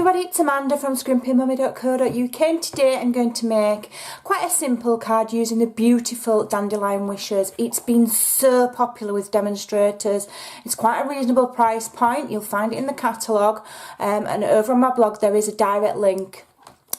everybody, it's Amanda from Scrimpingmommy.co.uk, and today I'm going to make quite a simple card using the beautiful Dandelion wishes. It's been so popular with demonstrators. It's quite a reasonable price point. You'll find it in the catalogue, and over on my blog there is a direct link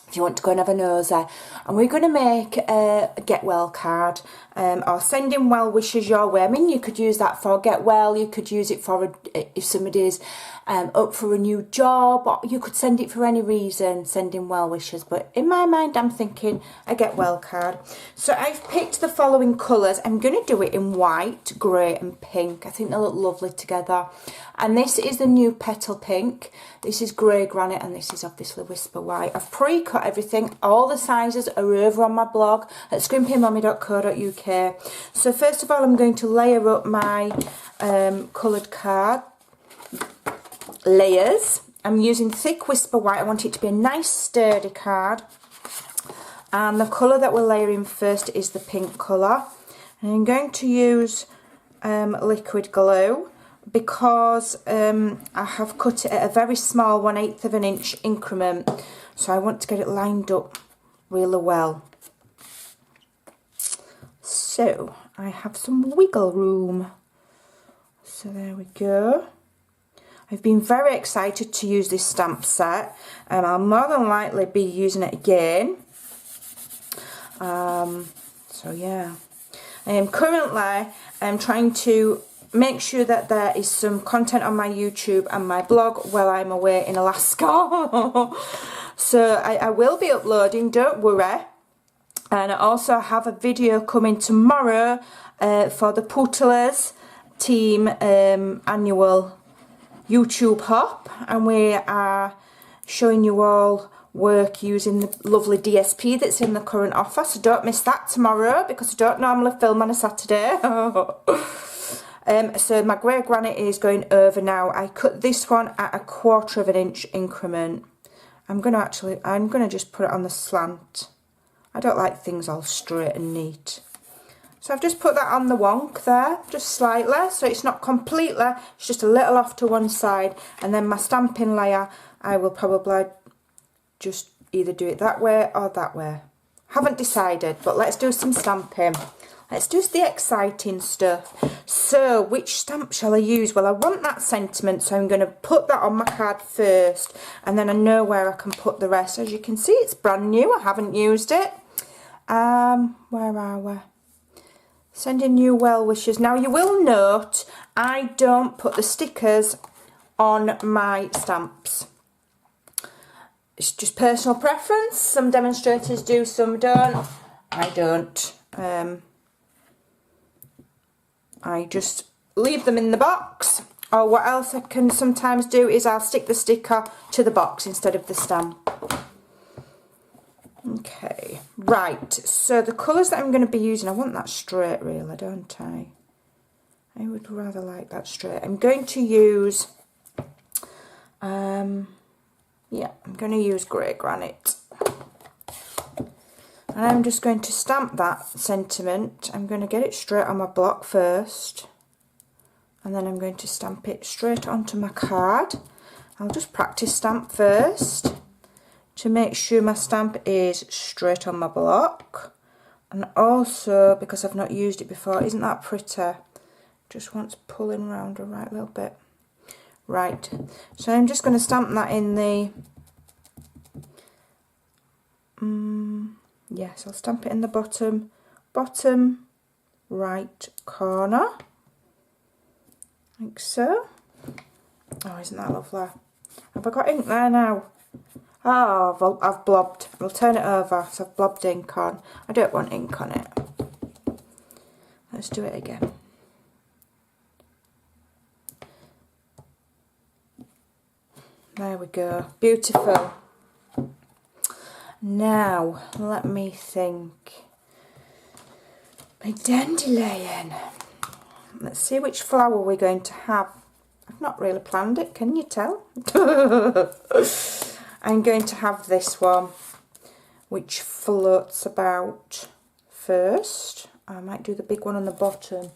if you want to go and have a nosy. And we're going to make a get well card, or sending well wishes your way. I mean, you could use that for get well, you could use it for if somebody's up for a new job, or you could send it for any reason, sending well wishes. But in my mind, I'm thinking a get well card. So I've picked the following colours. I'm going to do it in white, grey and pink. I think they look lovely together. And this is the new Petal Pink. This is Grey Granite, and this is obviously Whisper White. I've pre-cut everything. All the sizes are over on my blog at scrimpingmommy.co.uk. So first of all, I'm going to layer up my coloured card. Layers. I'm using thick Whisper White. I want it to be a nice sturdy card. And the colour that we're layering first is the pink colour. And I'm going to use liquid glue, because I have cut it at a very small 1/8 of an inch increment, so I want to get it lined up really well. So I have some wiggle room. So there we go. I've been very excited to use this stamp set, and I'll more than likely be using it again. So yeah, currently I'm trying to make sure that there is some content on my YouTube and my blog while I'm away in Alaska. So I will be uploading, don't worry. And I also have a video coming tomorrow for the Putlers team annual YouTube hop, and we are showing you all work using the lovely DSP that's in the current offer. So don't miss that tomorrow, because I don't normally film on a Saturday. So my grey granite is going over now. I cut this one at a 1/4 of an inch increment. I'm gonna just put it on the slant. I don't like things all straight and neat. So I've just put that on the wonk there, just slightly, so it's not completely, it's just a little off to one side. And then my stamping layer, I will probably just either do it that way or that way. Haven't decided, but let's do some stamping. Let's do the exciting stuff. So, which stamp shall I use? Well, I want that sentiment, so I'm going to put that on my card first, and then I know where I can put the rest. As you can see, it's brand new. I haven't used it. Where are we? Sending you well wishes. Now, you will note I don't put the stickers on my stamps. It's just personal preference. Some demonstrators do, some don't. I don't. I just leave them in the box, or what else I can sometimes do is I'll stick the sticker to the box instead of the stamp. Okay, right, so the colours that I'm going to be using, I want that straight really, don't I? I would rather like that straight. I'm going to use, yeah, I'm going to use Grey Granite. And I'm just going to stamp that sentiment. I'm going to get it straight on my block first, and then I'm going to stamp it straight onto my card. I'll just practice stamp first to make sure my stamp is straight on my block. And also, because I've not used it before, isn't that pretty? Just wants pulling around a right little bit. Right, so I'm just going to stamp that in the... yes, I'll stamp it in the bottom right corner, like so. Oh, isn't that lovely? Have I got ink there now? Oh, I've blobbed. I'll turn it over, so I've blobbed ink on. I don't want ink on it. Let's do it again. There we go. Beautiful. Now, let me think. My dandelion. Let's see which flower we're going to have. I've not really planned it, can you tell? I'm going to have this one, which floats about first. I might do the big one on the bottom.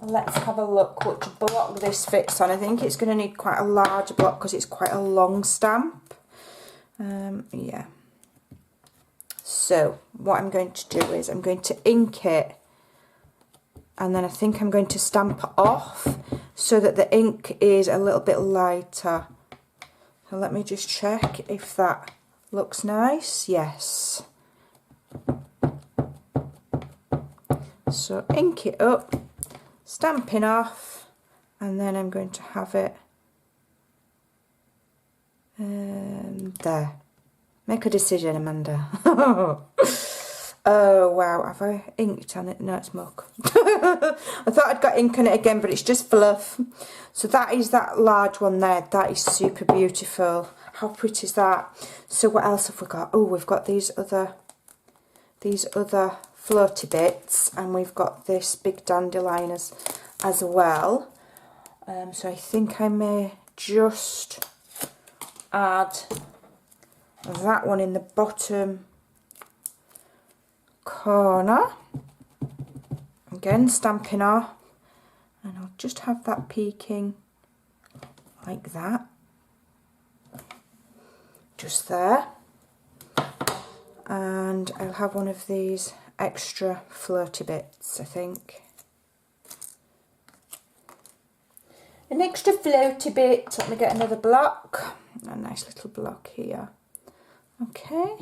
let's have a look which block this fits on. I think it's going to need quite a large block because it's quite a long stamp. Yeah. So what I'm going to do is I'm going to ink it, and then I think I'm going to stamp it off so that the ink is a little bit lighter. So let me just check if that looks nice. Yes. So ink it up, stamping off, and then I'm going to have it there. Make a decision, Amanda. Oh wow, have I inked on it? No, it's muck. I thought I'd got ink on it again, but it's just fluff. So that is that large one there. That is super beautiful. How pretty is that? So what else have we got? Oh, we've got these other floaty bits, and we've got this big dandelion as well. So I think I may just add that one in the bottom corner. Again, stamping off, and I'll just have that peeking like that, just there. And I'll have one of these extra floaty bits, I think. An extra floaty bit. Let me get another block. A nice little block here. Okay.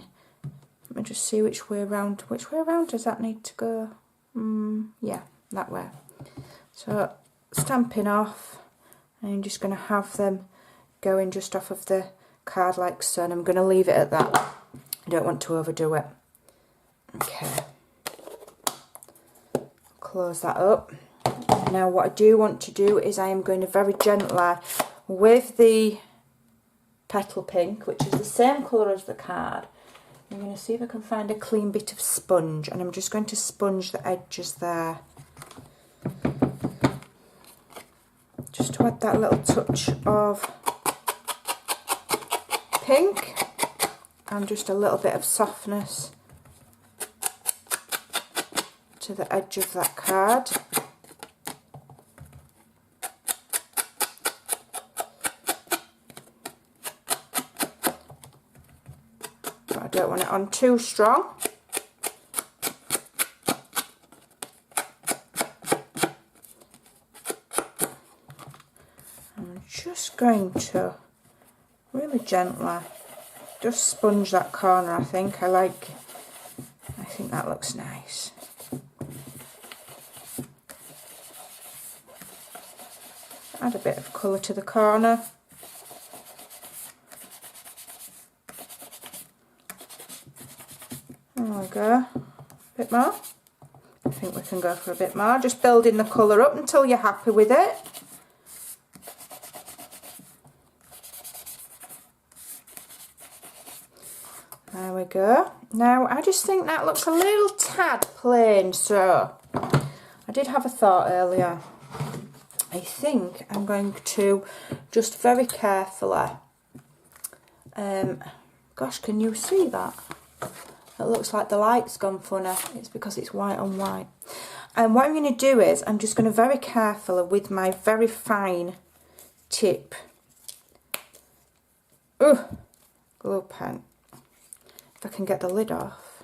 Let me just see which way around. Which way around does that need to go? Yeah, that way. So stamping off, and I'm just going to have them going just off of the card like so, and I'm going to leave it at that. I don't want to overdo it. Okay. Close that up. Now what I do want to do is I am going to very gently, with the petal pink, which is the same colour as the card, I'm going to see if I can find a clean bit of sponge, and I'm just going to sponge the edges there. Just to add that little touch of pink and just a little bit of softness to the edge of that card. But I don't want it on too strong. I'm just going to really gently just sponge that corner. I think that looks nice. Add a bit of colour to the corner. There we go. A bit more. I think we can go for a bit more. Just building the colour up until you're happy with it. There we go. Now I just think that looks a little tad plain, so I did have a thought earlier. I think I'm going to just very carefully, gosh, can you see that? It looks like the light's gone funny. It's because it's white on white. And what I'm going to do is I'm just going to very carefully, with my very fine tip, glue pen, if I can get the lid off.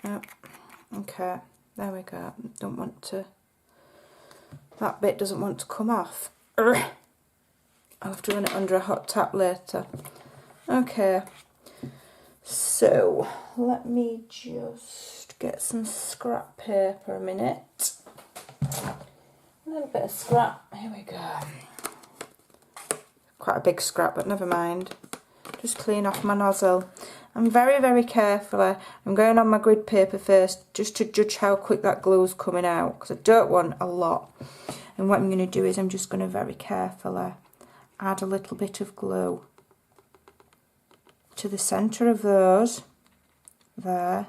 Yep. Okay, there we go. Don't want to, that bit doesn't want to come off. I'll have to run it under a hot tap later. Okay, so let me just get some scrap paper a minute. A little bit of scrap, here we go. Quite a big scrap, but never mind. Just clean off my nozzle. I'm very carefully, I'm going on my grid paper first, just to judge how quick that glue's coming out, because I don't want a lot. And what I'm going to do is I'm just going to very carefully add a little bit of glue to the centre of those, there.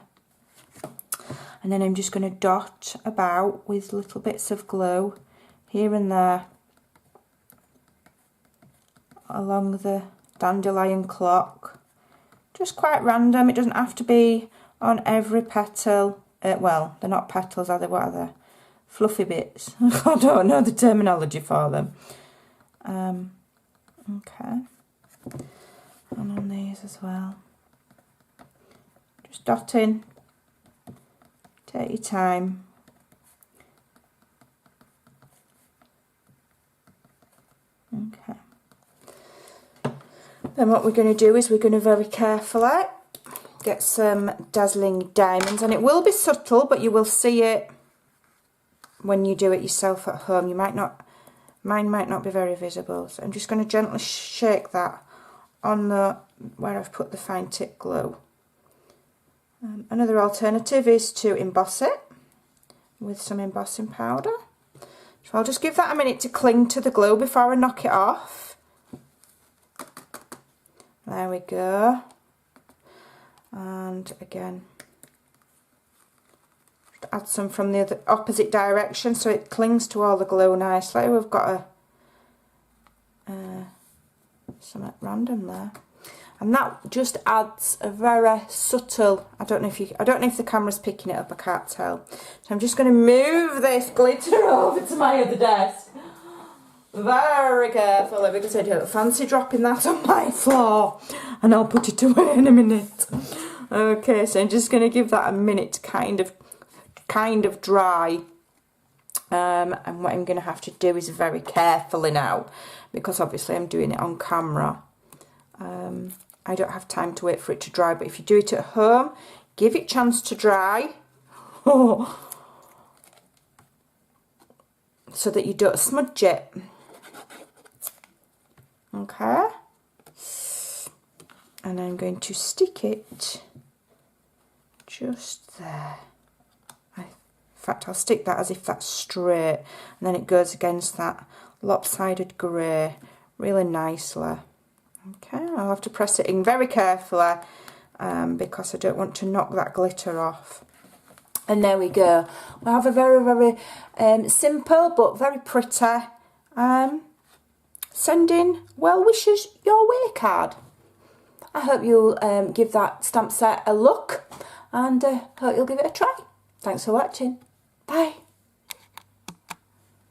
And then I'm just going to dot about with little bits of glue here and there along the dandelion clock. Just quite random, it doesn't have to be on every petal. well, they're not petals, are they? What are they? Fluffy bits. I don't know the terminology for them. Okay. And on these as well. Just dotting. Take your time. Okay. Then what we're going to do is we're going to very carefully get some dazzling diamonds, and it will be subtle, but you will see it when you do it yourself at home. You might not, mine might not be very visible. So I'm just going to gently shake that on the where I've put the fine tip glue. Another alternative is to emboss it with some embossing powder. So I'll just give that a minute to cling to the glue before I knock it off. There we go. And again, add some from the other opposite direction so it clings to all the glue nicely. We've got some at random there. And that just adds a very subtle, I don't know if the camera's picking it up, I can't tell. So I'm just going to move this glitter over to my other desk. Very carefully, because I don't fancy dropping that on my floor. And I'll put it away in a minute. Okay, so I'm just going to give that a minute to kind of dry. And what I'm going to have to do is very carefully now, because obviously I'm doing it on camera. I don't have time to wait for it to dry, but if you do it at home, give it a chance to dry. So that you don't smudge it. Okay. And I'm going to stick it just there. In fact, I'll stick that as if that's straight, and then it goes against that lopsided grey really nicely. Okay, I'll have to press it in very carefully because I don't want to knock that glitter off. And there we go. We have a very, very simple but very pretty sending well wishes your way card. I hope you'll give that stamp set a look, and hope you'll give it a try. Thanks for watching. Bye.